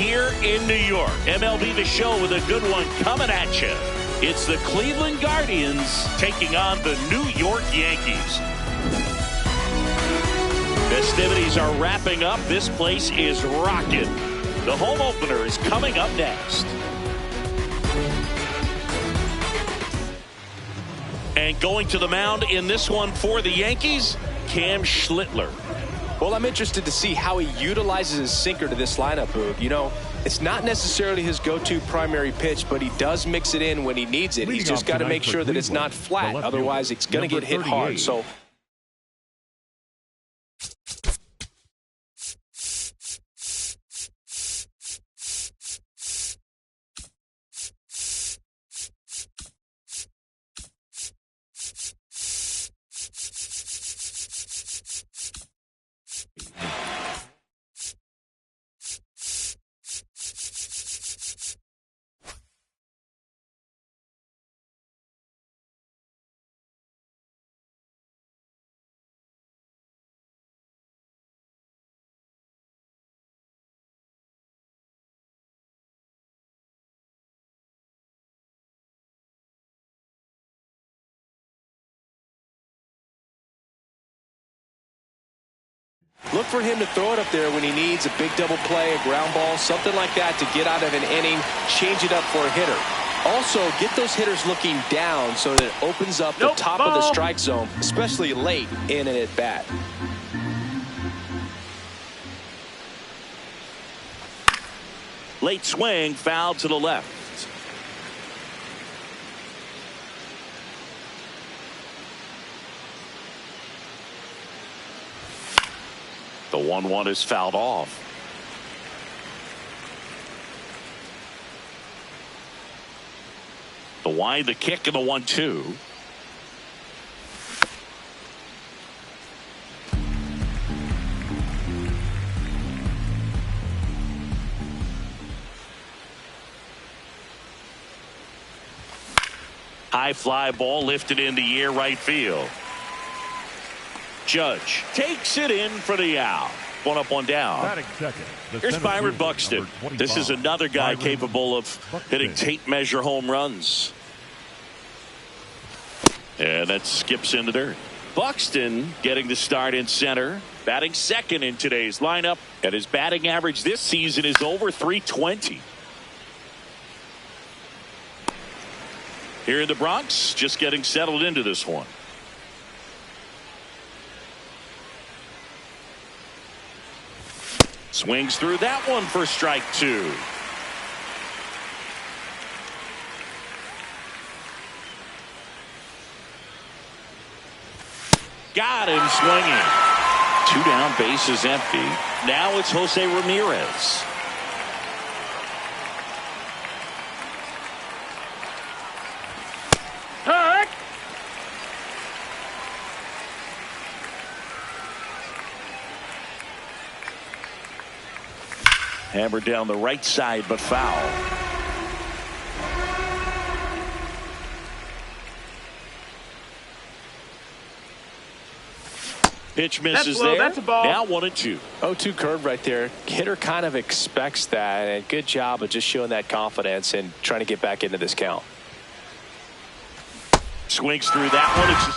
here in New York. MLB The Show with a good one coming at you. It's the Cleveland Guardians taking on the New York Yankees. Festivities are wrapping up. This place is rocking. The home opener is coming up next. And going to the mound in this one for the Yankees, Cam Schlittler. Well, I'm interested to see how he utilizes his sinker to this lineup, Boog. You know, it's not necessarily his go-to primary pitch, but he does mix it in when he needs it. He's just got to make sure that it's not flat. Otherwise, it's going to get hit hard. So look for him to throw it up there when he needs a big double play, a ground ball, something like that to get out of an inning, change it up for a hitter. Also, get those hitters looking down so that it opens up the top of the strike zone, especially late in an at-bat. Late swing, foul to the left. The 1-1 is fouled off. The wide, the kick, and the 1-2. High fly ball lifted in the air, right field. Judge takes it in for the out. One up, one down. Here's Byron Buxton. This is another guy capable of hitting tape measure home runs. And that skips into third. Buxton getting the start in center, batting second in today's lineup, and his batting average this season is over .320. Here in the Bronx, just getting settled into this one. Swings through that one for strike two. Got him swinging. 2 down, bases empty. Now it's Jose Ramirez. Hammered down the right side, but foul. Pitch misses there. That's a ball. Now 1-2. 0-2 curve right there. Hitter kind of expects that, and good job of just showing that confidence and trying to get back into this count. Swings through that one. It's a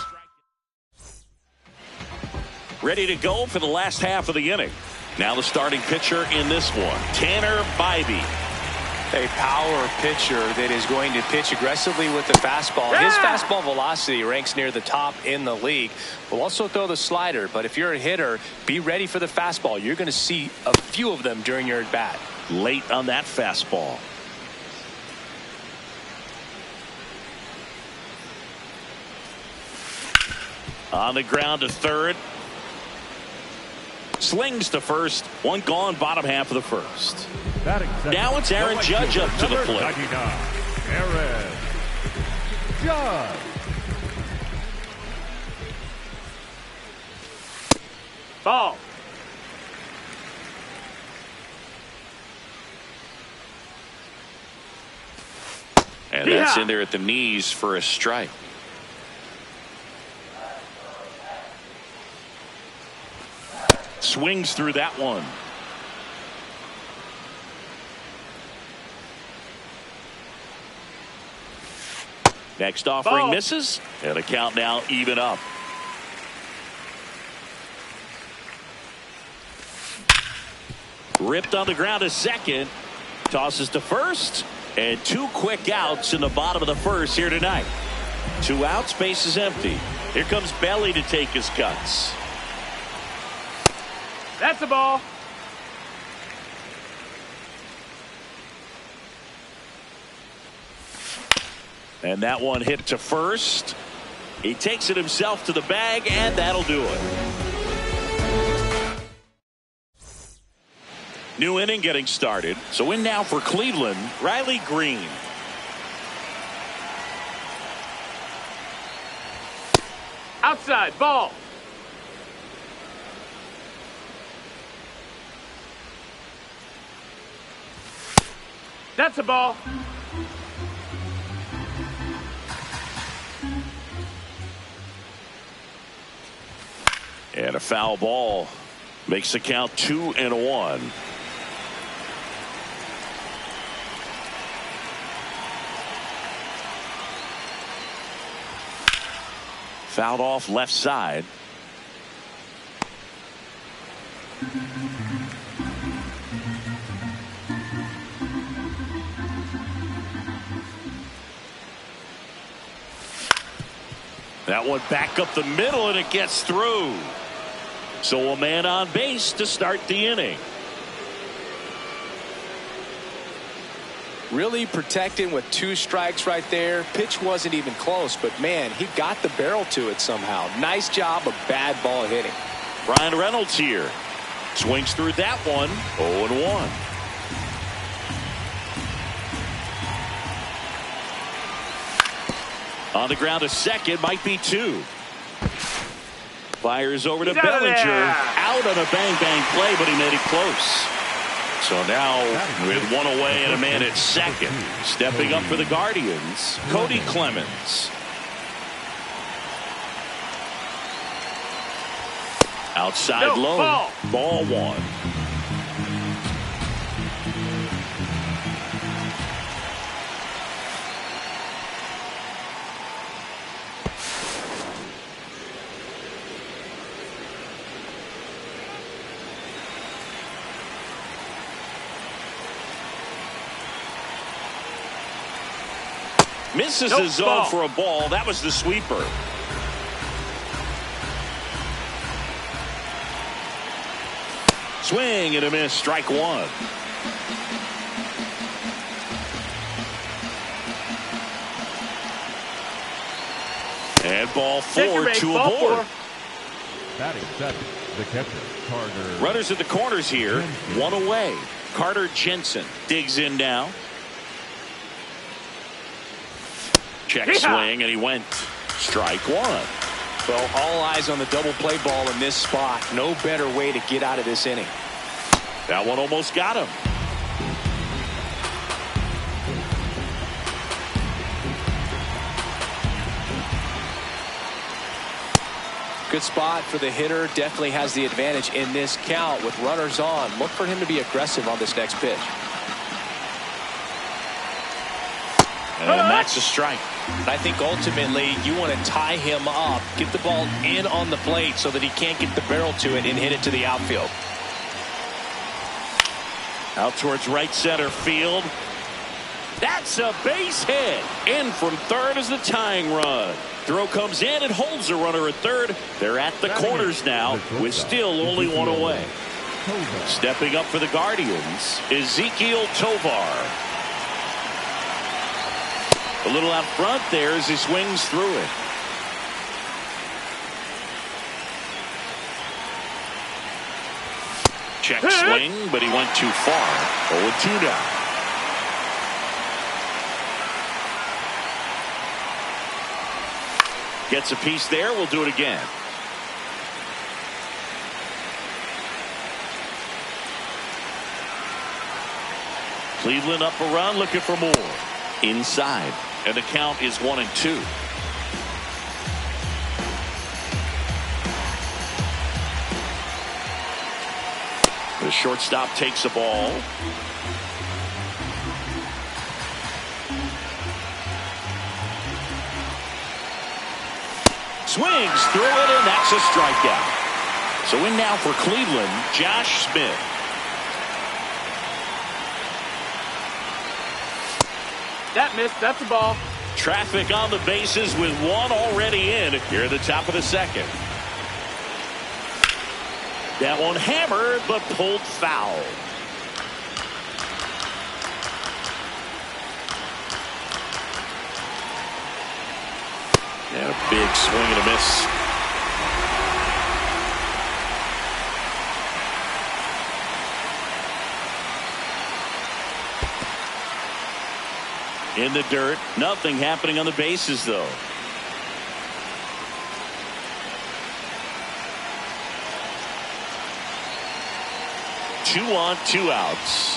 strike. Ready to go for the last half of the inning. Now the starting pitcher in this one, Tanner Bybee. A power pitcher that is going to pitch aggressively with the fastball. His fastball velocity ranks near the top in the league. Will also throw the slider, but if you're a hitter, be ready for the fastball. You're going to see a few of them during your at-bat. Late on that fastball. On the ground to third. Slings to first. One gone, bottom half of the first. Now it's Aaron Judge up to the plate. Aaron Judge. Ball. And that's in there at the knees for a strike. Swings through that one. Next offering misses, and the count now even up. Ripped on the ground to second. Tosses to first. And 2 quick outs in the bottom of the first here tonight. 2 outs, base is empty. Here comes Belly to take his cuts. That's a ball. And that one hit to first. He takes it himself to the bag, and that'll do it. New inning getting started. So in now for Cleveland, Riley Green. Outside, ball. That's a ball. And a foul ball makes the count 2-1. Fouled off left side. That one back up the middle, and it gets through. So a man on base to start the inning. Really protecting with 2 strikes right there. Pitch wasn't even close, but man, he got the barrel to it somehow. Nice job of bad ball hitting. Brian Reynolds here. Swings through that one. 0-1. On the ground to second, might be 2. Fires over to Bellinger. Out on a bang-bang play, but he made it close. So now with 1 away and a man at second. Stepping up for the Guardians, Cody Clemens. Outside low. Ball 1. Misses his zone for a ball. That was the sweeper. Swing and a miss. Strike 1. And ball 4, 2 aboard. Batting seventh, the catcher, Carter. Runners at the corners here. 1 away. Carter Jensen digs in now. Check swing, and he went. Strike 1. Well, all eyes on the double play ball in this spot. No better way to get out of this inning. That one almost got him. Good spot for the hitter. Definitely has the advantage in this count with runners on. Look for him to be aggressive on this next pitch. And that's a strike. I think ultimately you want to tie him up, get the ball in on the plate so that he can't get the barrel to it and hit it to the outfield. Out towards right center field. That's a base hit. In from third is the tying run. Throw comes in and holds the runner at third. They're at the corners now with still only 1 away. Stepping up for the Guardians, Ezekiel Tovar. A little out front there as he swings through it. Check swing, but he went too far. 0-2 now. Gets a piece there. We'll do it again. Cleveland up a run, looking for more. Inside. And the count is 1-2. The shortstop takes a ball. Swings through it, and that's a strikeout. So in now for Cleveland, Josh Smith. That missed. That's a ball. Traffic on the bases with one already in here at the top of the second. That one hammered but pulled foul. And a big swing and a miss. In the dirt. Nothing happening on the bases, though. Two on, 2 outs.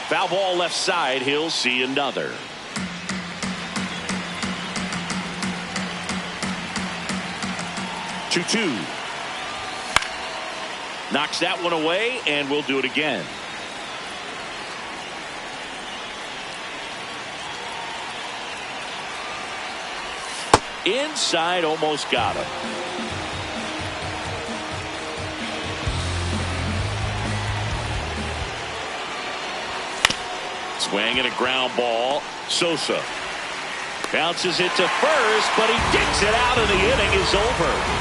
Foul ball left side. He'll see another. 2-2. Knocks that one away, and we'll do it again. Inside, almost got him. Swing and a ground ball. Sosa bounces it to first, but he digs it out, and the inning is over.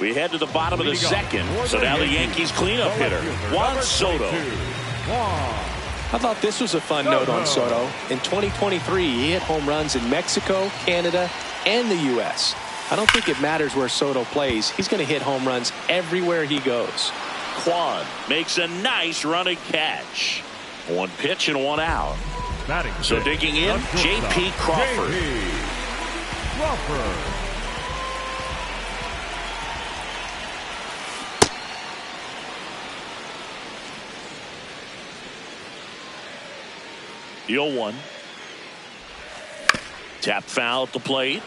We head to the bottom of the second. So now the Yankees cleanup hitter, Juan Soto. I thought this was a fun note on Soto. In 2023, he hit home runs in Mexico, Canada, and the U.S. I don't think it matters where Soto plays. He's going to hit home runs everywhere he goes. Kwan makes a nice running catch. One pitch and one out. So digging in, J.P. Crawford. The 0-1. Tap foul at the plate.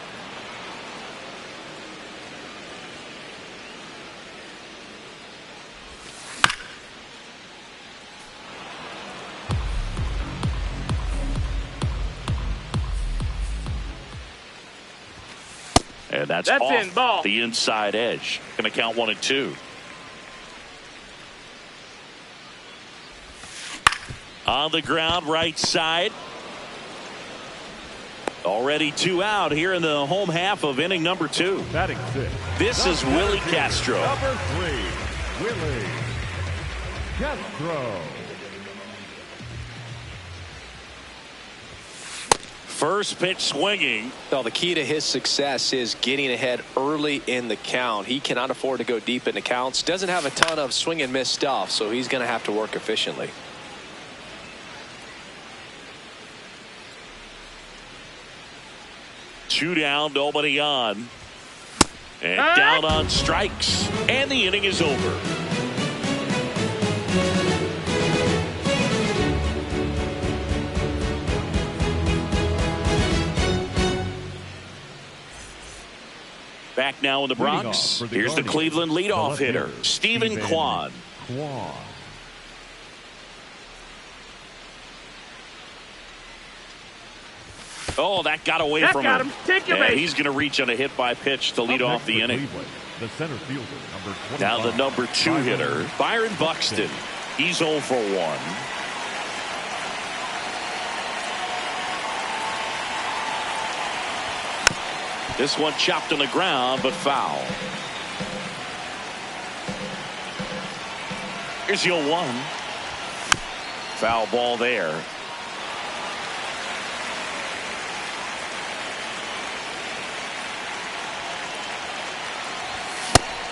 And that's off in, ball. The inside edge. Going to count 1-2. On the ground, right side. Already 2 out here in the home half of inning number 2. Batting 6. This is Willie Castro. Number 3, Willie Castro. First pitch swinging. Well, the key to his success is getting ahead early in the count. He cannot afford to go deep in the counts. Doesn't have a ton of swing and miss stuff, so he's going to have to work efficiently. Two down, nobody on. And down on strikes. And the inning is over. Back now in the Bronx. Here's the Cleveland leadoff hitter, Stephen Kwan. Oh, that got away from him. Take your and he's going to reach on a hit by pitch to lead off the inning. The center fielder, number 25. Now the number 2 hitter, Byron Buxton. He's 0 for 1. This one chopped on the ground, but foul. Here's the 0-1. Foul ball there.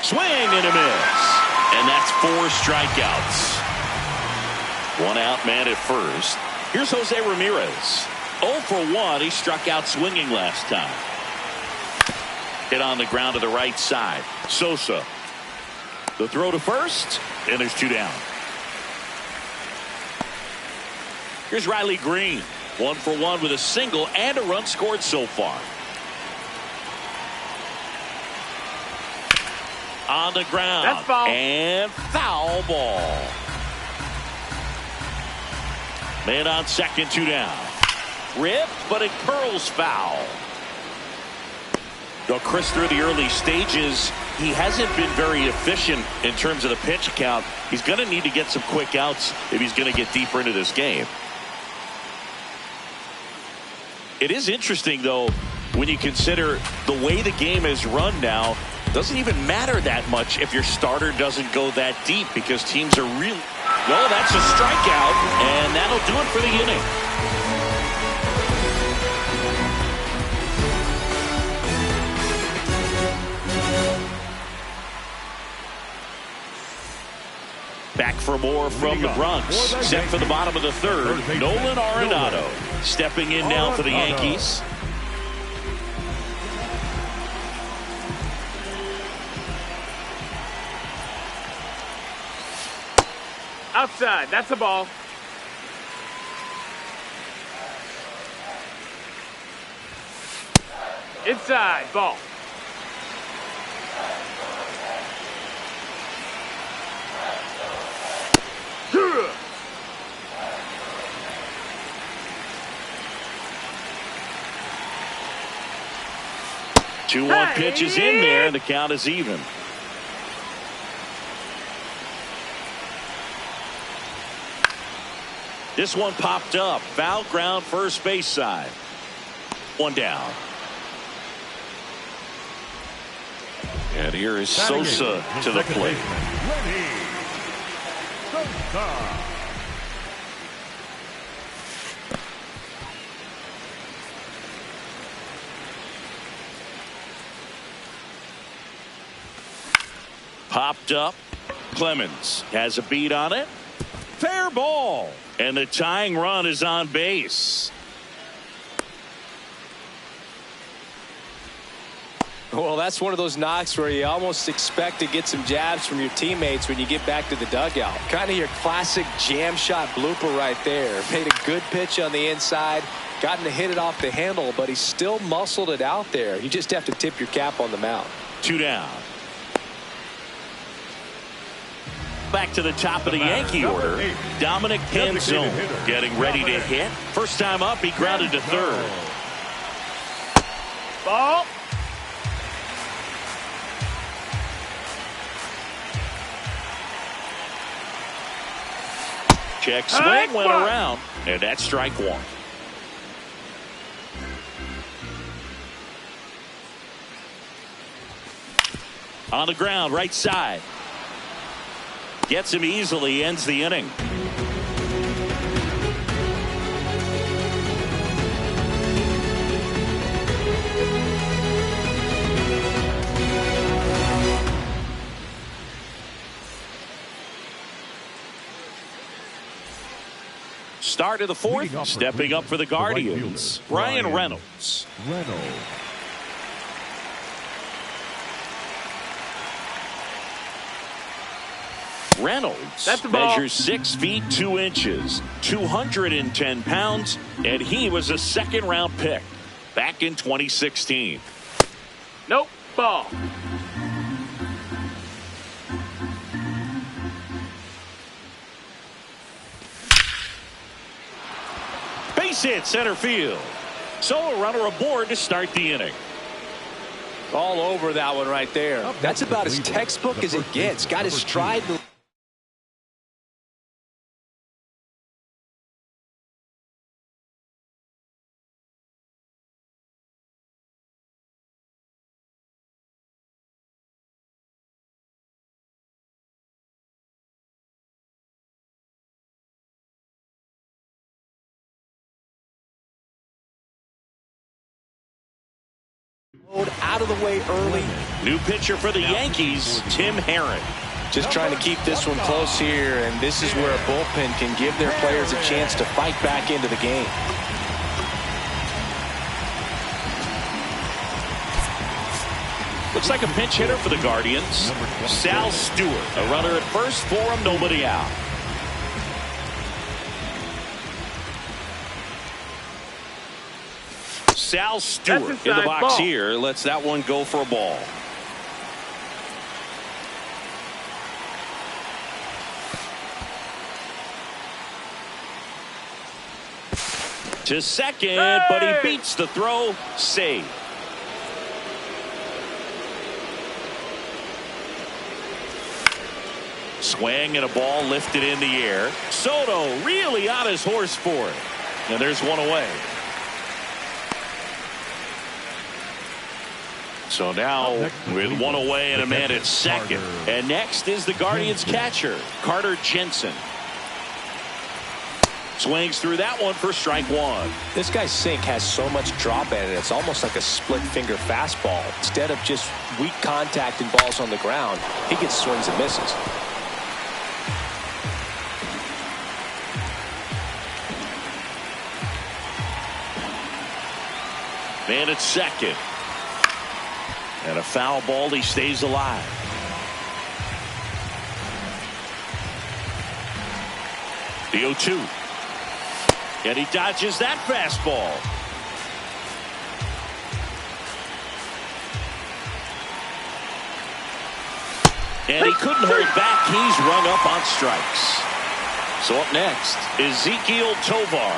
Swing and a miss. And that's 4 strikeouts. 1 out, man at first. Here's Jose Ramirez. 0 for 1. He struck out swinging last time. Hit on the ground to the right side. Sosa. The throw to first. And there's 2 down. Here's Riley Green. 1 for 1 with a single and a run scored so far. On the ground. That's foul. And foul ball. Man on second, 2 down. Ripped, but it curls foul. Though Chris, through the early stages, he hasn't been very efficient in terms of the pitch count. He's going to need to get some quick outs if he's going to get deeper into this game. It is interesting, though, when you consider the way the game is run now. Doesn't even matter that much if your starter doesn't go that deep, because teams are really... Well, that's a strikeout, and that'll do it for the inning. Back for more from the Bronx. Set for the bottom of the third. Nolan Arenado stepping in now for the Yankees. Outside. That's a ball. Inside. Ball. Two 1 pitches in there, and the count is even. This one popped up. Foul ground, first base side. 1 down. And here is Sosa to the plate. Popped up. Clemens has a beat on it. Fair ball. And the tying run is on base. Well, that's one of those knocks where you almost expect to get some jabs from your teammates when you get back to the dugout. Kind of your classic jam shot blooper right there. Made a good pitch on the inside. Gotten to hit it off the handle, but he still muscled it out there. You just have to tip your cap on the mound. 2 down. Back to the top of the Yankee order. Dominic Canzone getting ready to hit. First time up, he grounded to third. Ball. Check swing, went around, and that's strike 1. On the ground, right side. Gets him easily, ends the inning. Start of the fourth, stepping up for the Guardians, Ryan Reynolds. Reynolds measures 6 feet 2 inches, 210 pounds, and he was a second-round pick back in 2016. Nope. Ball. Base hit center field. So a runner aboard to start the inning. All over that one right there. That's about as textbook as it gets. Got his stride. Out of the way early. New pitcher for the Yankees, Tim Herron. Just trying to keep this one close here, and this is where a bullpen can give their players a chance to fight back into the game. Looks like a pinch hitter for the Guardians. Sal Stewart, a runner at first for him, nobody out. Sal Stewart in the box here lets that one go for a ball. To second, but he beats the throw. Save. Swing and a ball lifted in the air. Soto really on his horse for it. And there's one away. So now with one away and a man at second. And next is the Guardians catcher, Carter Jensen. Swings through that one for strike one. This guy's sink has so much drop in it. It's almost like a split finger fastball. Instead of just weak contact and balls on the ground, he gets swings and misses. Man at second. And a foul ball. He stays alive. The 0-2. And he dodges that fastball. And he couldn't hold back. He's rung up on strikes. So up next, Ezequiel Tovar.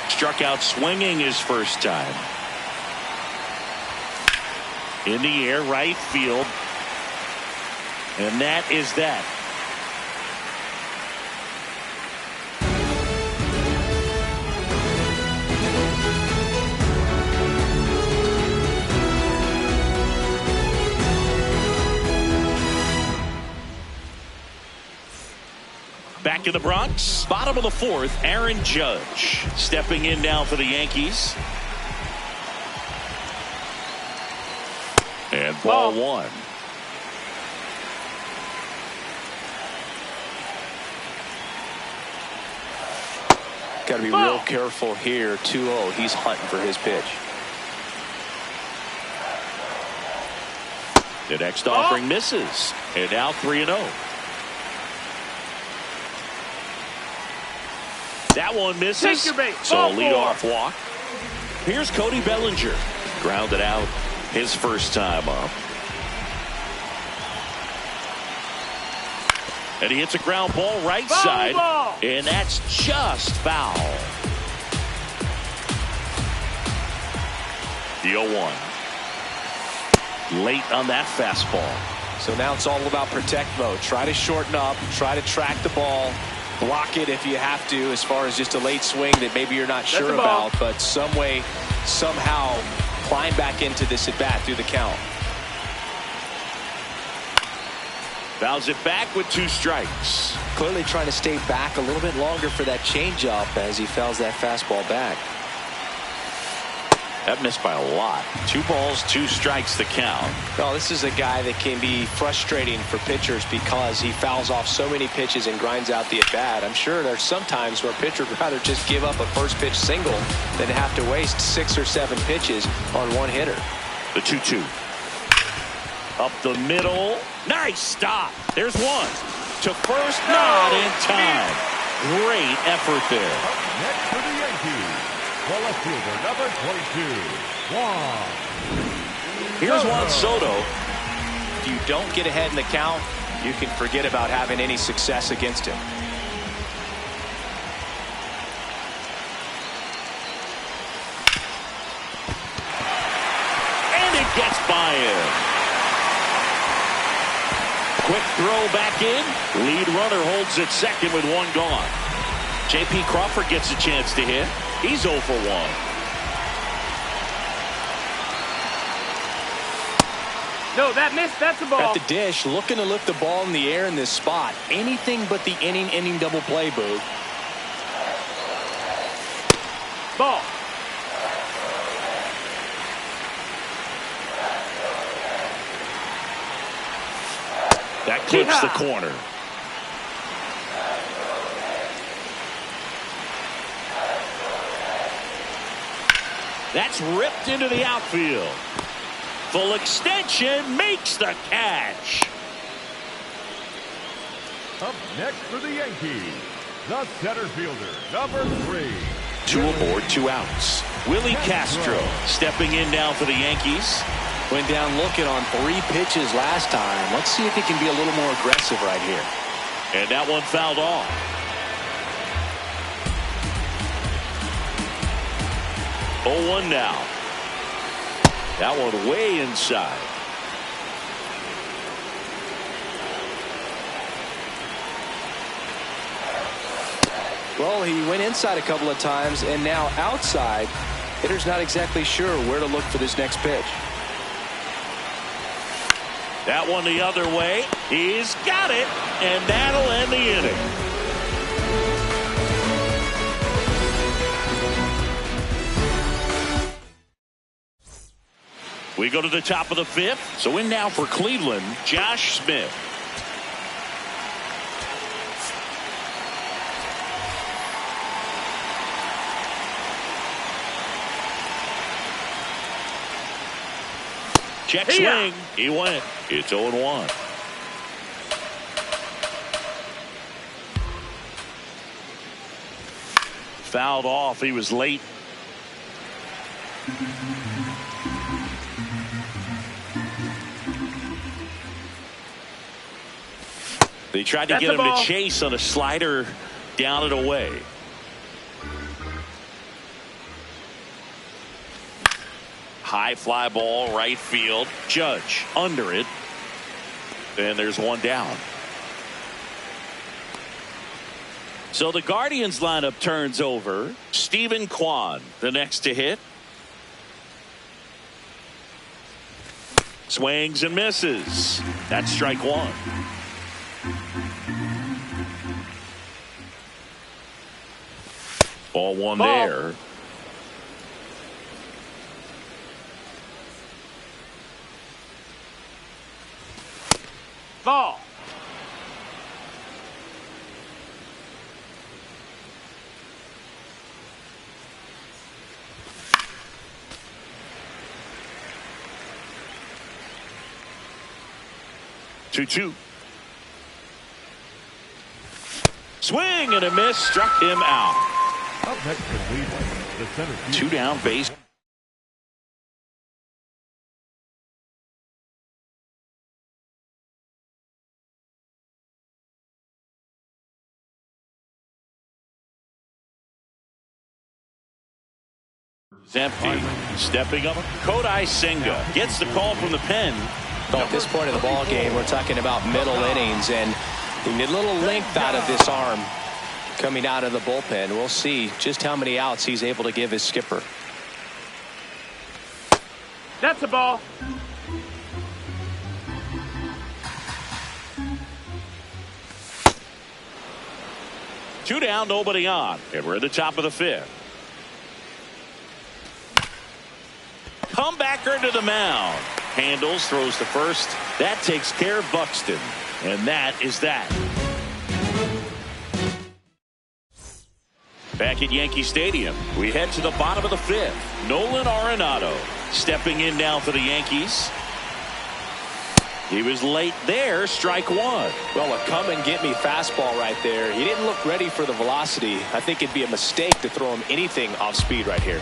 Struck out swinging his first time. In the air, right field. And that is that. Back in the Bronx, bottom of the fourth, Aaron Judge stepping in now for the Yankees. And ball one. Got to be real careful here. 2-0. He's hunting for his pitch. The next offering misses. And now 3-0. That one misses. So a leadoff walk. Here's Cody Bellinger. Grounded out his first time up. And he hits a ground ball right side. And that's just foul. The 0-1. Late on that fastball. So now it's all about protect mode. Try to shorten up. Try to track the ball. Block it if you have to, as far as just a late swing that maybe you're not sure about. But some way, somehow, climb back into this at bat through the count. Fouls it back with 2 strikes. Clearly trying to stay back a little bit longer for that changeup as he fouls that fastball back. That missed by a lot. 2 balls, 2 strikes the count. Well, this is a guy that can be frustrating for pitchers because he fouls off so many pitches and grinds out the at-bat. I'm sure there's some times where a pitcher would rather just give up a first pitch single than have to waste 6 or 7 pitches on one hitter. The 2-2. Up the middle. Nice stop. There's one. To first, not in time. Great effort there. Next for the Yankees, the left fielder, number 22, Juan. Here's Juan Soto. If you don't get ahead in the count, you can forget about having any success against him. And it gets by him. Quick throw back in. Lead runner holds at second with 1 gone. J.P. Crawford gets a chance to hit. He's 0 for 1. No, that missed. That's a ball. At the dish, looking to lift the ball in the air in this spot. Anything but the inning double play, Boo. Ball. That clips the corner. That's ripped into the outfield. Full extension makes the catch. Up next for the Yankees, the center fielder, number 3. 2 aboard, 2 outs. Willie Castro stepping in now for the Yankees. Went down looking on 3 pitches last time. Let's see if he can be a little more aggressive right here. And that one fouled off. 0-1 now. That one way inside. Well, he went inside a couple of times, and now outside. Hitter's not exactly sure where to look for this next pitch. That one the other way. He's got it, and that'll end the inning. We go to the top of the fifth. So in now for Cleveland, Josh Smith. Check swing. He went. It's 0-1. Fouled off. He was late. They tried to get him to chase on a slider down and away. High fly ball, right field. Judge under it. And there's one down. So the Guardians lineup turns over. Steven Kwan, the next to hit. Swings and misses. That's strike one. Ball one there. Ball. 2-2. Swing and a miss, struck him out. Up next for Cleveland, the center field. Two down base. Empty. Stepping up, Kodai Senga gets the call from the pen. Well, at this point of the ball game, we're talking about middle innings, and we need a little length out of this arm coming out of the bullpen. We'll see just how many outs he's able to give his skipper. That's a ball. Two down, nobody on, and we're at the top of the fifth. Comebacker to the mound. Handles, throws to first. That takes care of Buxton. And that is that. Back at Yankee Stadium, we head to the bottom of the fifth. Nolan Arenado stepping in now for the Yankees. He was late there, strike one. Well, a come and get me fastball right there. He didn't look ready for the velocity. I think it'd be a mistake to throw him anything off speed right here.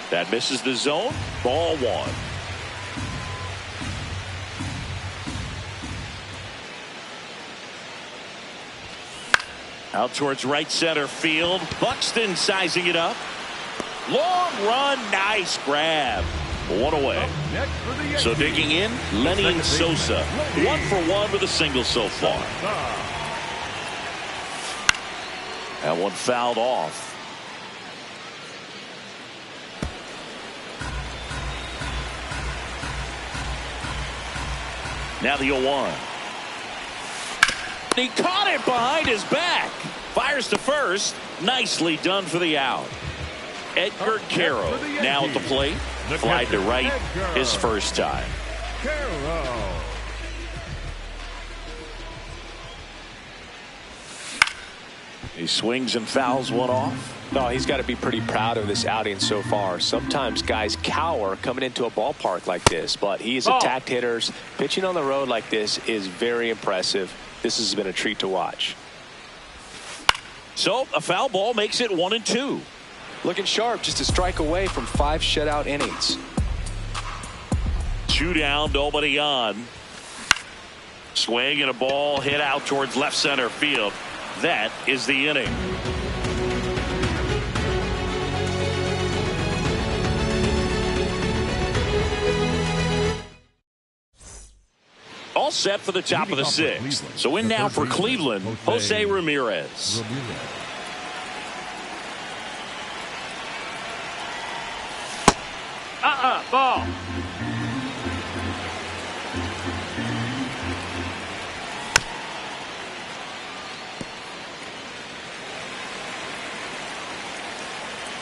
That misses the zone. Ball one. Out towards right center field. Buxton sizing it up. Long run. Nice grab. One away. So digging in, Lenny Sosa. 1 for 1 with a single so far. That one fouled off. Now the 0-1. He caught it behind his back. Fires to first. Nicely done for the out. Edgar Caro now at the plate. Fly to right his first time. He swings and fouls one off. No, he's got to be pretty proud of this outing so far. Sometimes guys cower coming into a ballpark like this, but he has attacked hitters. Pitching on the road like this is very impressive. This has been a treat to watch. So a foul ball makes it 1-2. Looking sharp, just a strike away from 5 shutout innings. 2 down, nobody on. Swing and a ball hit out towards left center field. That is the inning. All set for the top of the sixth. So in now for Cleveland, Jose Ramirez. Ball.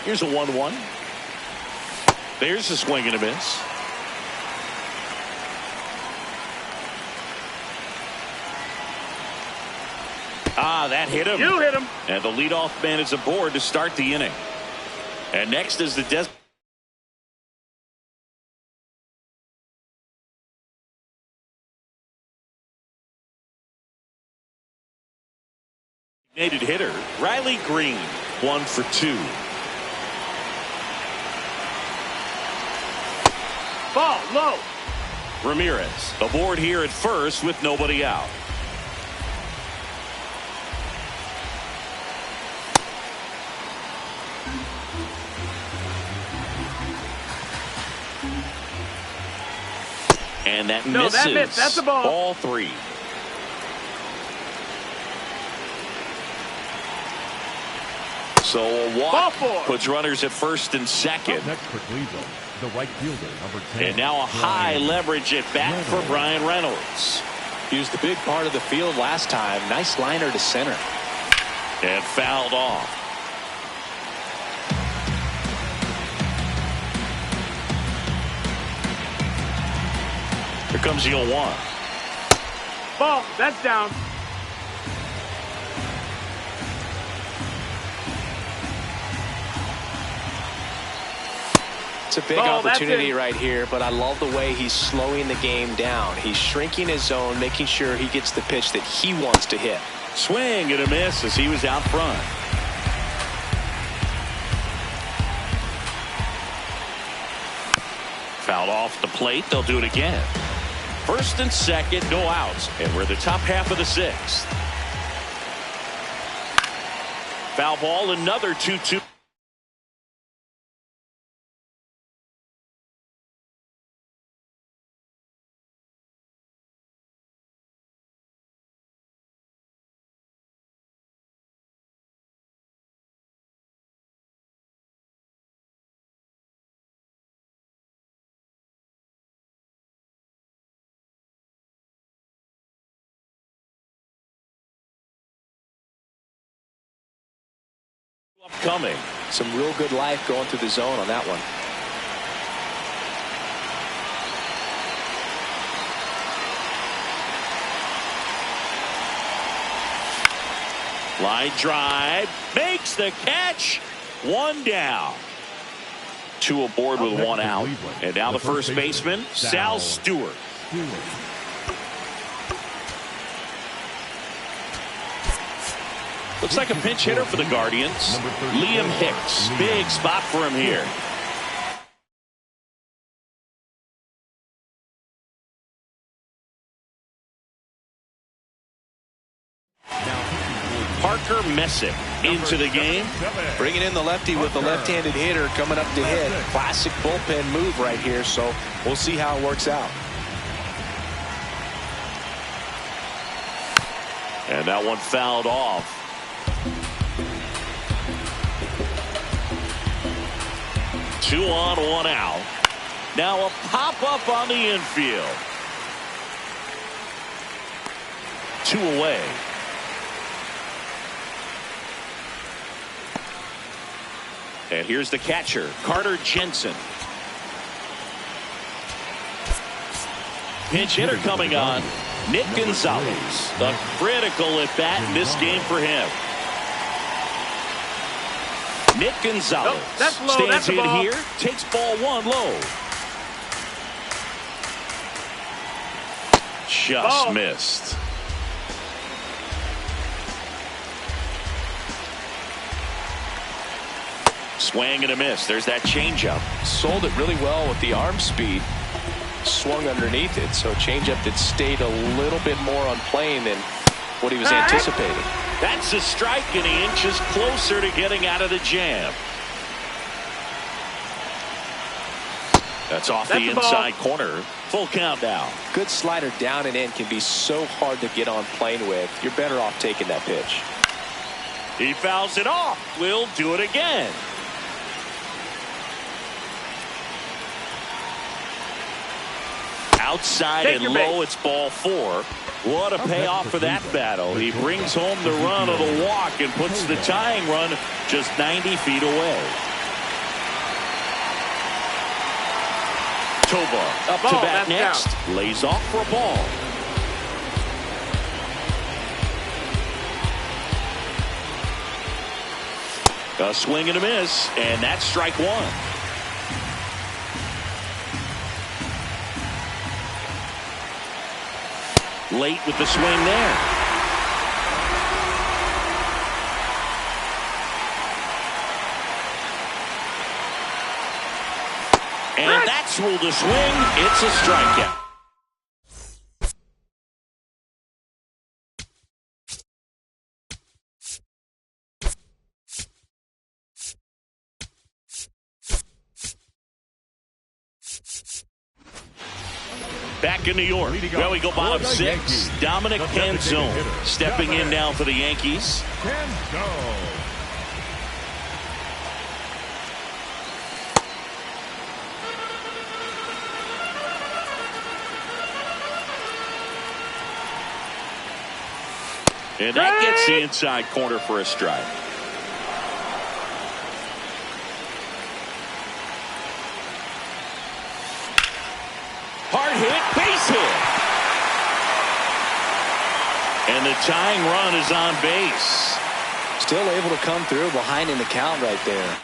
Here's a 1-1. There's a swing and a miss. That hit him. You hit him. And the leadoff man is aboard to start the inning. And next is the designated hitter, Riley Green. 1 for 2. Ball low. Ramirez aboard here at first with nobody out. And that misses. That missed. That's a ball. All 3. So a walk puts runners at first and second. Next for Cleveland, the right fielder, number 10. And now a high leverage at bat for Brian Reynolds. He was the big part of the field last time. Nice liner to center. And fouled off. Here comes the 0-1. Ball. That's down. It's a big opportunity right here, but I love the way he's slowing the game down. He's shrinking his zone, making sure he gets the pitch that he wants to hit. Swing and a miss as he was out front. Fouled off the plate. They'll do it again. First and second, no outs. And we're the top half of the sixth. Foul ball, another 2-2. Upcoming. Some real good life going through the zone on that one. Line drive. Makes the catch. 1 down. 2 aboard with 1 out. And now the first baseman, Sal Stewart. Looks like a pinch hitter for the Guardians. Liam Hicks. Big spot for him here. Parker Messick into the game. Bringing in the lefty with the left-handed hitter coming up to hit. Classic bullpen move right here, so we'll see how it works out. And that one fouled off. Two on, 1 out. Now a pop-up on the infield. 2 away. And here's the catcher, Carter Jensen. Pinch hitter coming on, Nick Gonzalez. The critical at bat in this game for him. Nick Gonzalez stands in here, takes ball 1 low. Just missed. Swing and a miss. There's that changeup. Sold it really well with the arm speed. Swung underneath it, so changeup that stayed a little bit more on plane than what he was anticipating. That's a strike, and he inches closer to getting out of the jam. That's off the inside corner. Full count now. Good slider down and in can be so hard to get on plane with. You're better off taking that pitch. He fouls it off. We'll do it again. Outside and low, it's ball 4. What a payoff for that battle. He brings home the run of the walk and puts the tying run just 90 feet away. Tovar up to bat next. Lays off for a ball. A swing and a miss, and that's strike 1. Late with the swing there. And that's ruled a swing. It's a strikeout. Back in New York, well, we go bottom 6. Dominic Canzone stepping in now for the Yankees. And that gets the inside corner for a strike. Hard hit, base hit. And the tying run is on base. Still able to come through behind in the count right there.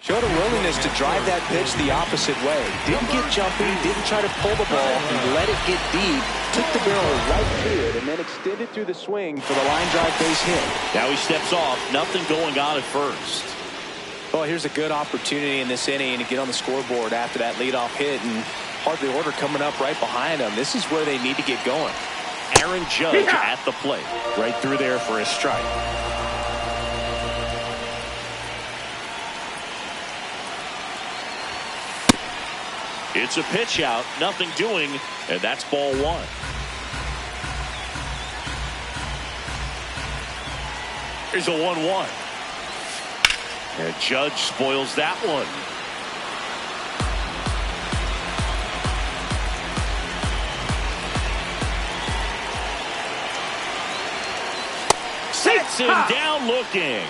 Showed a willingness to drive that pitch the opposite way. Didn't get jumpy, didn't try to pull the ball. He let it get deep, took the barrel right to it, and then extended through the swing for the line drive base hit. Now he steps off. Nothing going on at first. Well, here's a good opportunity in this inning to get on the scoreboard after that leadoff hit, and hardly order coming up right behind them. This is where they need to get going. Aaron Judge at the plate. Right through there for a strike. It's a pitch out, nothing doing, and that's ball 1. Here's a 1-1. And Judge spoils that one. Sets him down looking.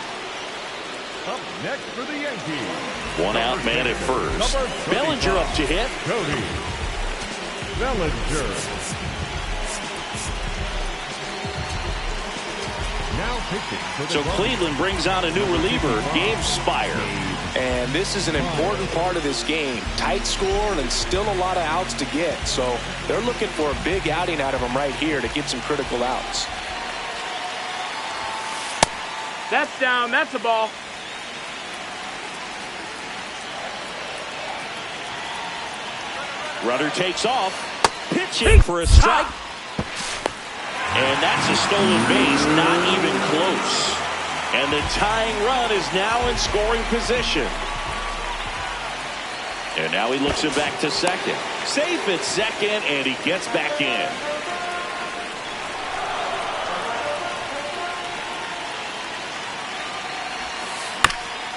Up next for the Yankees. One out man at first. Bellinger up to hit. Cody Bellinger. Now pitching for the So Cleveland brings on a new reliever, Gabe Spire. And this is an important part of this game. Tight score and still a lot of outs to get. So they're looking for a big outing out of him right here to get some critical outs. That's down. That's a ball. Runner takes off, pitching for a strike. And that's a stolen base, not even close. And the tying run is now in scoring position. And now he looks it back to second. Safe at second, and he gets back in.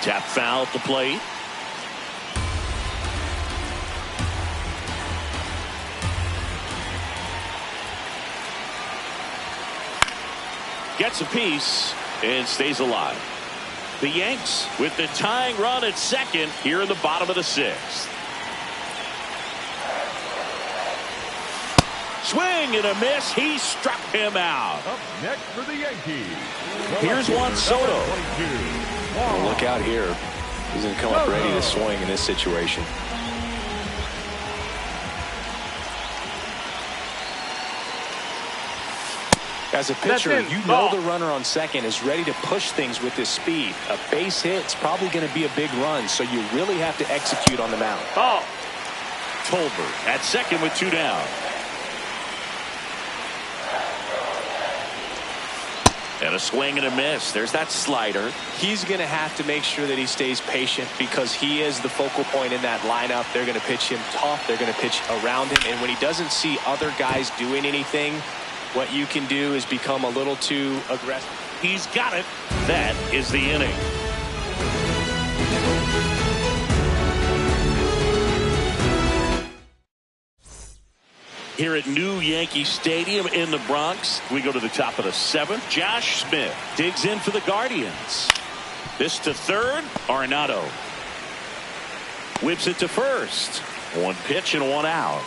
Tap foul at the plate. Gets a piece and stays alive. The Yanks with the tying run at second here in the bottom of the 6th. Swing and a miss. He struck him out. Up next for the Yankees. Here's Juan Soto. Well, look out here. He's going to come up ready to swing in this situation. As a pitcher, you know the runner on second is ready to push things with his speed. A base hit's probably going to be a big run, so you really have to execute on the mound. Ball. Tolbert at second with 2 down. And a swing and a miss. There's that slider. He's going to have to make sure that he stays patient because he is the focal point in that lineup. They're going to pitch him tough. They're going to pitch around him. And when he doesn't see other guys doing anything, what you can do is become a little too aggressive. He's got it. That is the inning. Here at New Yankee Stadium in the Bronx, we go to the top of the 7th. Josh Smith digs in for the Guardians. This to third. Arenado whips it to first. 1 pitch and 1 out.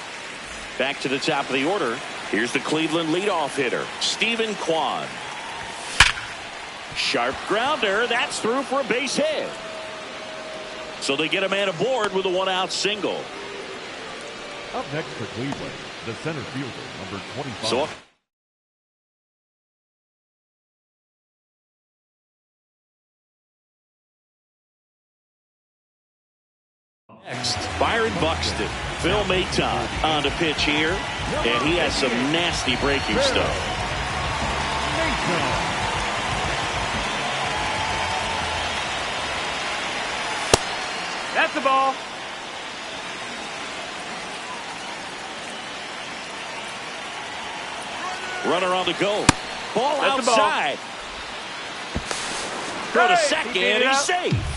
Back to the top of the order. Here's the Cleveland leadoff hitter, Stephen Kwan. Sharp grounder. That's through for a base hit. So they get a man aboard with a 1-out single. Up next for Cleveland, the center fielder, number 25. So next, Byron Buxton. Phil Maton on the pitch here, and he has some nasty breaking stuff. That's the ball. Runner on the go. Ball That's outside. Throw to second. He's safe.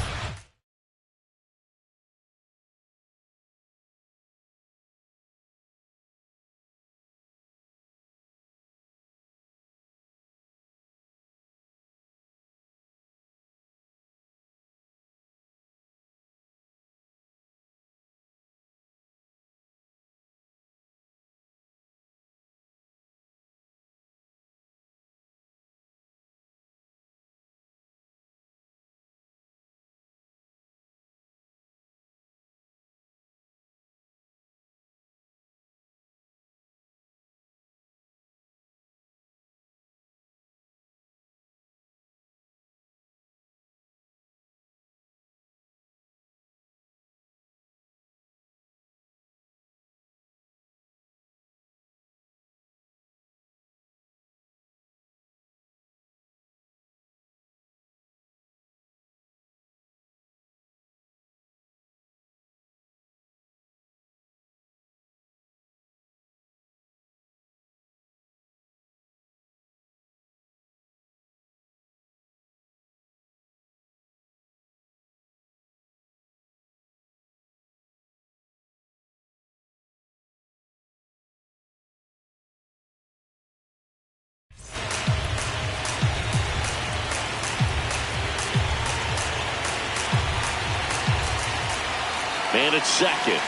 Man at second.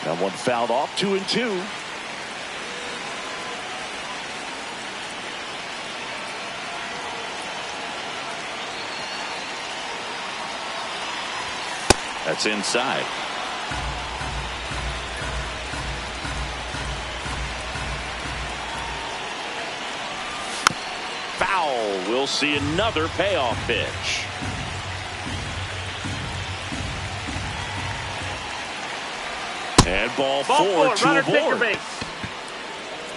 That one fouled off. 2-2. That's inside. Foul. We'll see another payoff pitch. And ball four to runner aboard. take a base.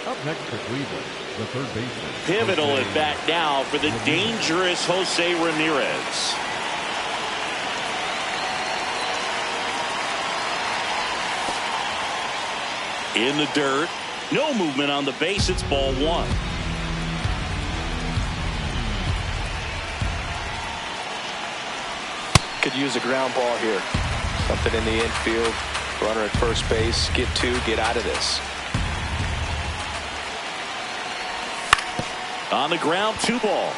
Up next for Cleveland, the third baseman. Pivotal at bat now for the dangerous Jose Ramirez. In the dirt. No movement on the base. It's ball one. Could use a ground ball here. Something in the infield. Runner at first base. Get two. Get out of this. On the ground, 2 ball.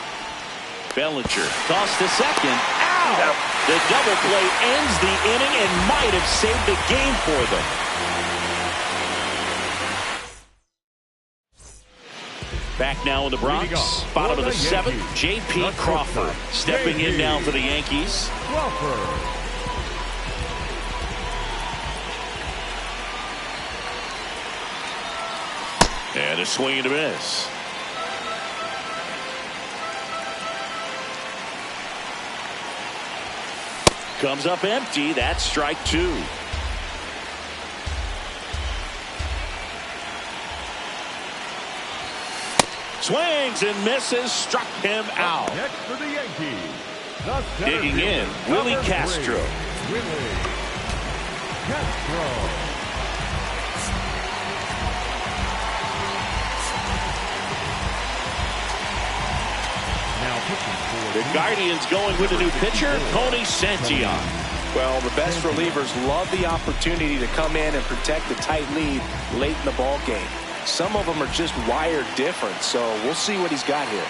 Bellinger tossed to second. Ow! The double play ends the inning and might have saved the game for them. Back now in the Bronx, bottom of the seventh, J.P. Crawford stepping in now for the Yankees. Crawford. And a swing and a miss. Comes up empty. That's strike two. Swings and misses. Struck him out. Next for the Yankees. The Digging in, Willie Castro. Willie Castro. The Guardians going with a new pitcher, Tony Santillan. Well, the best relievers love the opportunity to come in and protect the tight lead late in the ball game. Some of them are just wired different, so we'll see what he's got here.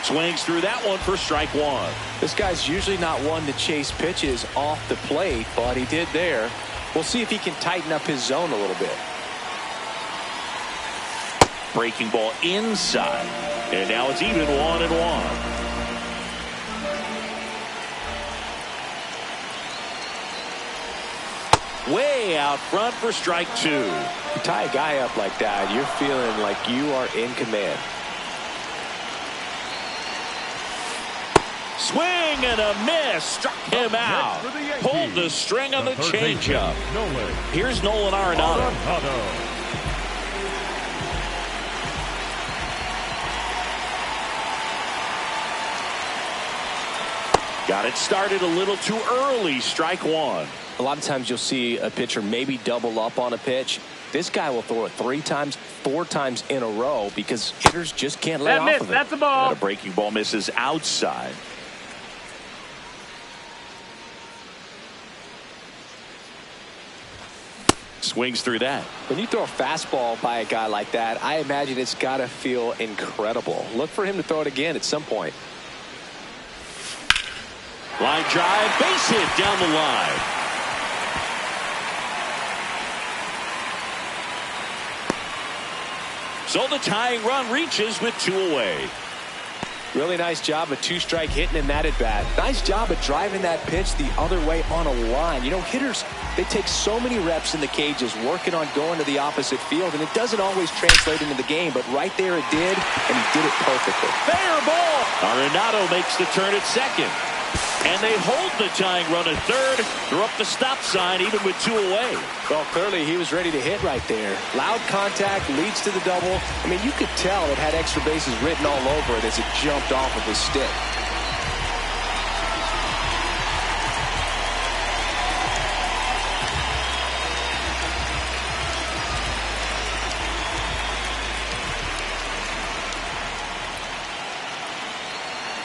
Swings through that one for strike one. This guy's usually not one to chase pitches off the plate, but he did there. We'll see if he can tighten up his zone a little bit. Breaking ball inside. And now it's even 1-1. Way out front for strike two. You tie a guy up like that, you're feeling like you are in command. Swing and a miss. Struck him out. Pulled the string on the changeup. Here's Nolan Arenado. Got it started a little too early. Strike one. A lot of times you'll see a pitcher maybe double up on a pitch. This guy will throw it 3 times, 4 times in a row because hitters just can't lay off of it. That's a ball. And a breaking ball misses outside. Swings through that. When you throw a fastball by a guy like that, I imagine it's got to feel incredible. Look for him to throw it again at some point. Line drive, base hit down the line. So the tying run reaches with 2 away. Really nice job of 2-strike hitting in that at bat. Nice job of driving that pitch the other way on a line. You know, hitters, they take so many reps in the cages working on going to the opposite field, and it doesn't always translate into the game, but right there it did, and he did it perfectly. Fair ball. Arenado makes the turn at second. And they hold the tying run at third. They're up the stop sign even with 2 away. Well, clearly he was ready to hit right there. Loud contact leads to the double. I mean, you could tell it had extra bases written all over it as it jumped off of his stick.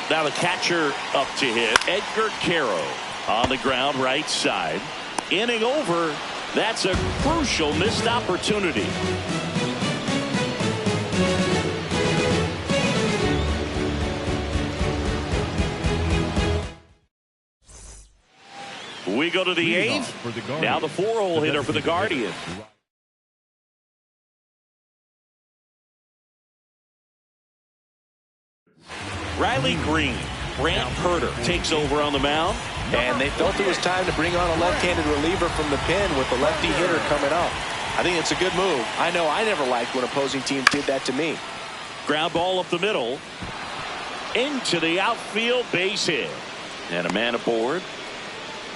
Now the catcher up to hit, Edgar Caro on the ground right side. Inning over. That's a crucial missed opportunity. We go to the 8th. Now the 4-hole hitter for the Guardians. Riley Green. Brant Herter takes over on the mound. And they felt it was time to bring on a left-handed reliever from the pen with the lefty hitter coming up. I think it's a good move. I know I never liked when opposing teams did that to me. Ground ball up the middle. Into the outfield, base hit. And a man aboard.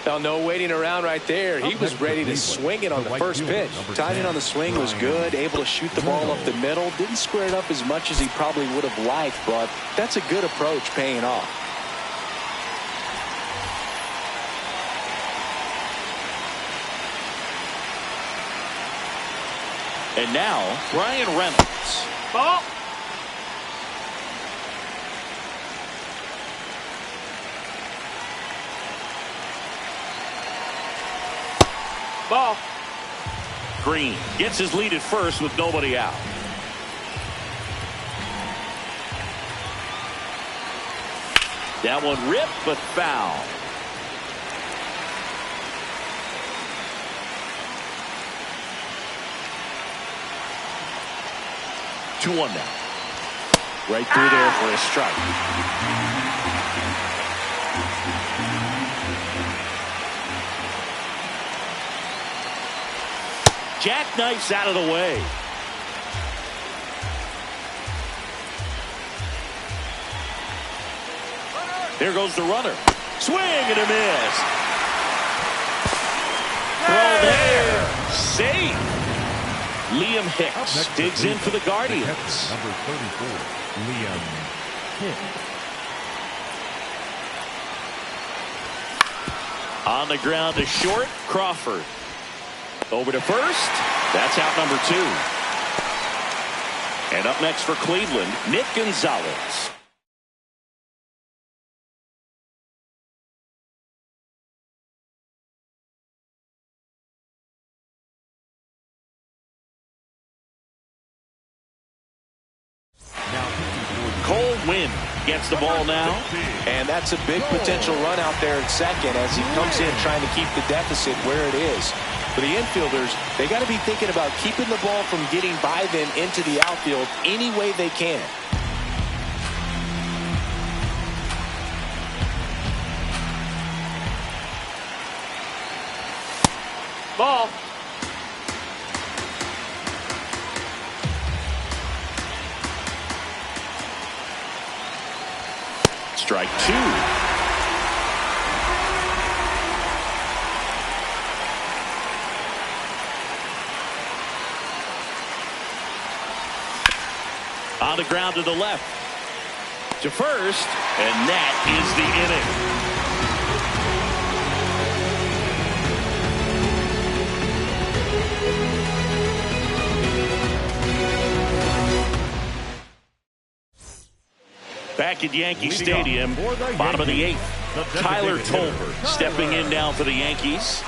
Well, no waiting around right there. He was ready to swing it on the first pitch. Timing on the swing was good. Able to shoot the ball up the middle. Didn't square it up as much as he probably would have liked, but that's a good approach paying off. And now, Brian Reynolds. Ball. Ball. Green gets his lead at first with nobody out. That one ripped but foul. 2-1 now. Right through there for a strike. Jackknifes out of the way. There goes the runner. Swing and a miss. Throw there. Safe. Liam Hicks digs in for the Guardians. Number 34, Liam Hicks. On the ground to short, Crawford. Over to first. That's out number 2. And up next for Cleveland, Nick Gonzalez. Cole Winn gets the ball now. And that's a big potential run out there in second as he comes in trying to keep the deficit where it is. For the infielders, they got to be thinking about keeping the ball from getting by them into the outfield any way they can. Ball. Strike 2. On the ground to the left. To first. And that is the inning. Back at Yankee Stadium, bottom of the 8th. Tyler Tolbert stepping in now for the Yankees.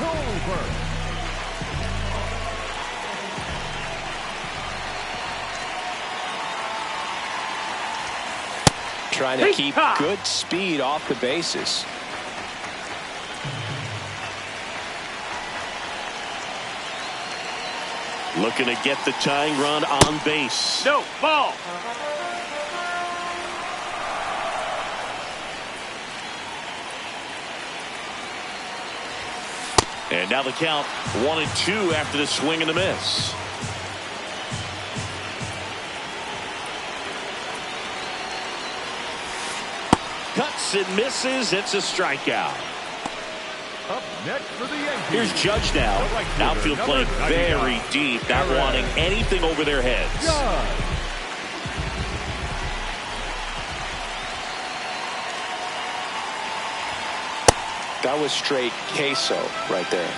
Trying to keep good speed off the bases. Looking to get the tying run on base. No, ball. And now the count 1-2 after the swing and a miss. Cuts and misses. It's a strikeout. Up next for the Yankees. Here's Judge now. Outfield playing very deep, not wanting anything over their heads. That was straight queso right there.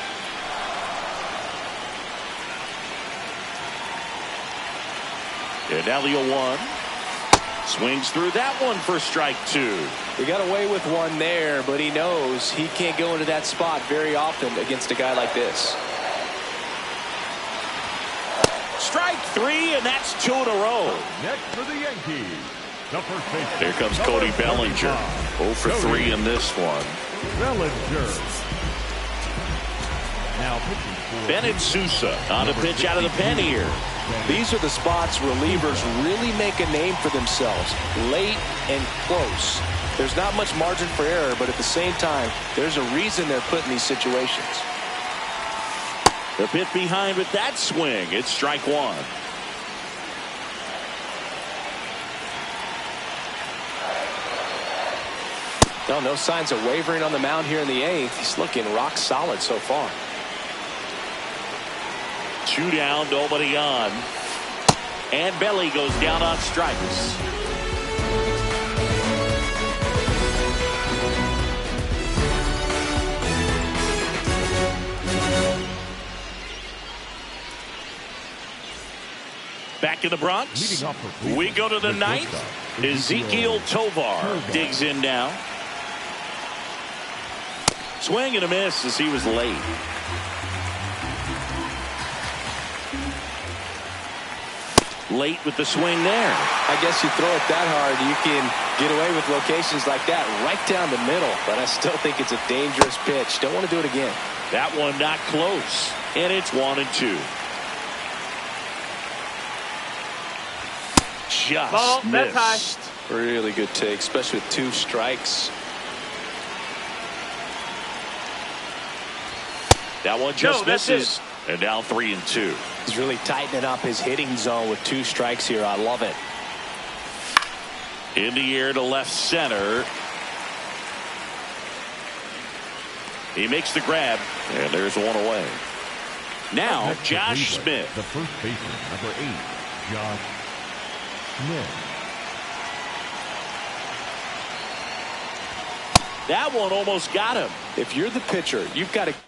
And now the 0-1. Swings through that one for strike 2. He got away with one there, but he knows he can't go into that spot very often against a guy like this. Strike 3, and that's 2 in a row. Next for the Yankees. The first baseman. Here comes Cody Bellinger. 0 for 3 in this one. Bellinger. Now pitching for Bennett Sousa on a pitch out of the pen here. These are the spots relievers really make a name for themselves. Late and close. There's not much margin for error, but at the same time, there's a reason they're put in these situations. The pit behind with that swing. It's strike 1. No signs of wavering on the mound here in the 8th. He's looking rock solid so far. 2 down, nobody on. And Belly goes down on strikes. Back in the Bronx, we go to the 9th. Ezekiel Tovar digs in now. Swing and a miss as he was late. Late with the swing there. I guess you throw it that hard, you can get away with locations like that right down the middle. But I still think it's a dangerous pitch. Don't want to do it again. That one not close. And it's 1-2. just Ball, that's missed. high. Really good take, especially with 2 strikes. That one just No, that's misses. And now 3-2. He's really tightening up his hitting zone with 2 strikes here. I love it. In the air to left center. He makes the grab, and there's one away. Now, Josh Smith. The first baseman, number 8, Josh Smith. That one almost got him. If you're the pitcher, you've got to go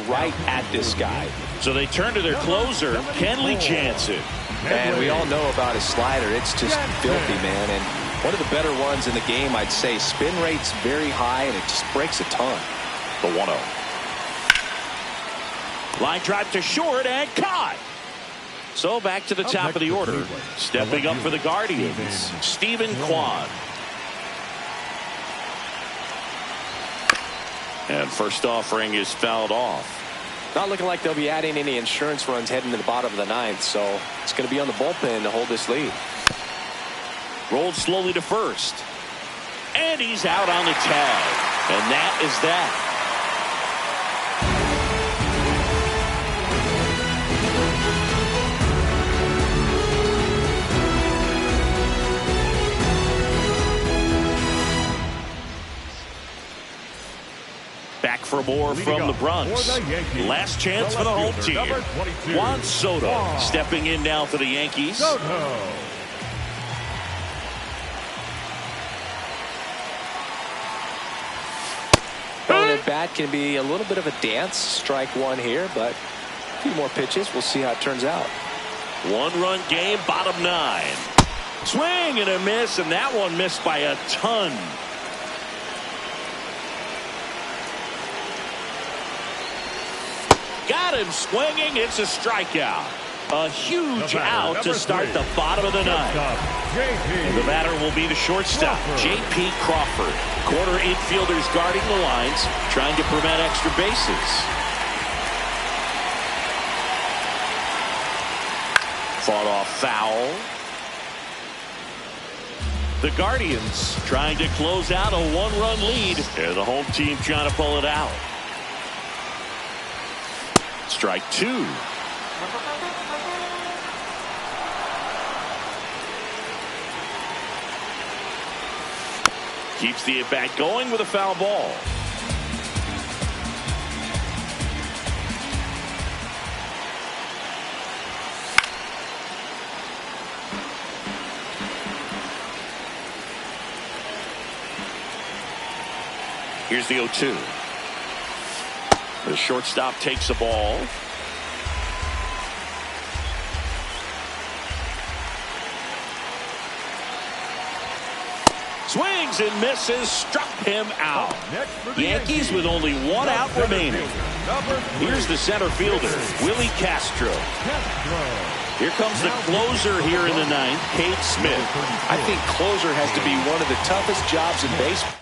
right at this guy. So they turn to their closer, Kenley Jansen. And we all know about his slider. It's just filthy, man. And one of the better ones in the game, I'd say. Spin rate's very high, and it just breaks a ton. The 1-0. Line drive to short and caught. So back to the top of the order. Stepping up for the Guardians, Stephen Kwan. And first offering is fouled off. Not looking like they'll be adding any insurance runs heading to the bottom of the 9th, so it's going to be on the bullpen to hold this lead. Rolled slowly to first. And he's out on the tag. And that is that. Back for more from the Bronx. Last chance for the home team. Juan Soto stepping in now for the Yankees. At bat can be a little bit of a dance. Strike 1 here, but a few more pitches. We'll see how it turns out. 1-run game, bottom 9. Swing and a miss, and that one missed by a ton. Got him swinging. It's a strikeout. A huge out to start the bottom of the 9th. And the batter will be the shortstop, J.P. Crawford. Corner infielders guarding the lines, trying to prevent extra bases. Fought off foul. The Guardians trying to close out a 1-run lead. And the home team trying to pull it out. Strike 2. Keeps the at-bat going with a foul ball. Here's the 0-2. The shortstop takes the ball. Swings and misses, struck him out. Yankees with only 1 out remaining. Here's the center fielder, Willie Castro. Here comes the closer here in the 9th, Cade Smith. I think closer has to be one of the toughest jobs in baseball.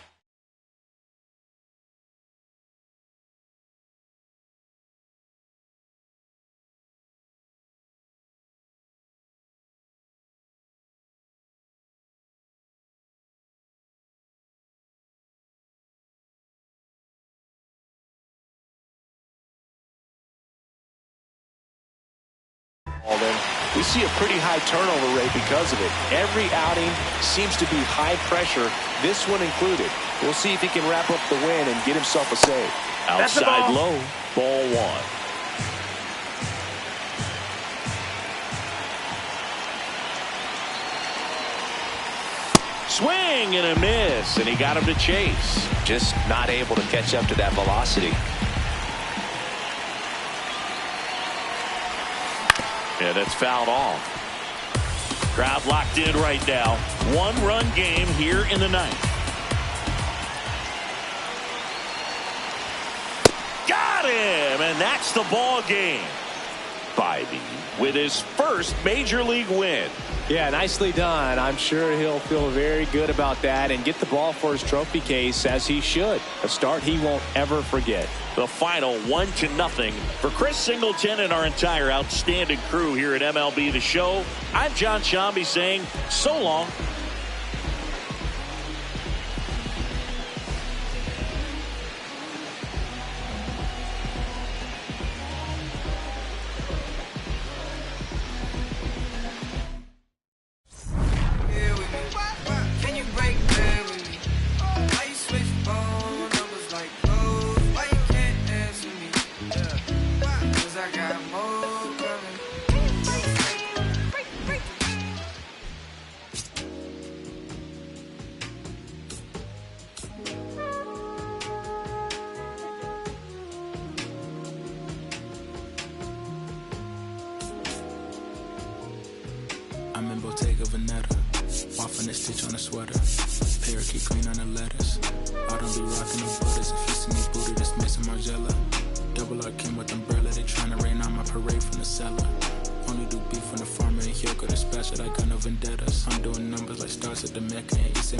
We see a pretty high turnover rate because of it. Every outing seems to be high pressure, this one included. We'll see if he can wrap up the win and get himself a save. Outside low, ball 1. Swing and a miss, and he got him to chase. Just not able to catch up to that velocity. Yeah, that's fouled off. Crowd locked in right now. 1-run game here in the 9th. Got him, and that's the ball game. Spivey with his first major league win. Yeah, nicely done. I'm sure he'll feel very good about that and get the ball for his trophy case, as he should. A start he won't ever forget. The final 1-0 for Chris Singleton and our entire outstanding crew here at MLB The Show. I'm John Shambi saying so long. I'm in Bottega Veneta, waffling a stitch on a sweater, parakeet green on the lettuce. I don't be rocking no butters. If you see me booted, that's missing Margiela. Double R Kim with umbrella, they tryna rain on my parade from the cellar. Only do beef from the farmer and Hyoko dispatch it, I got no vendettas. I'm doing numbers like stars at the Mecca and East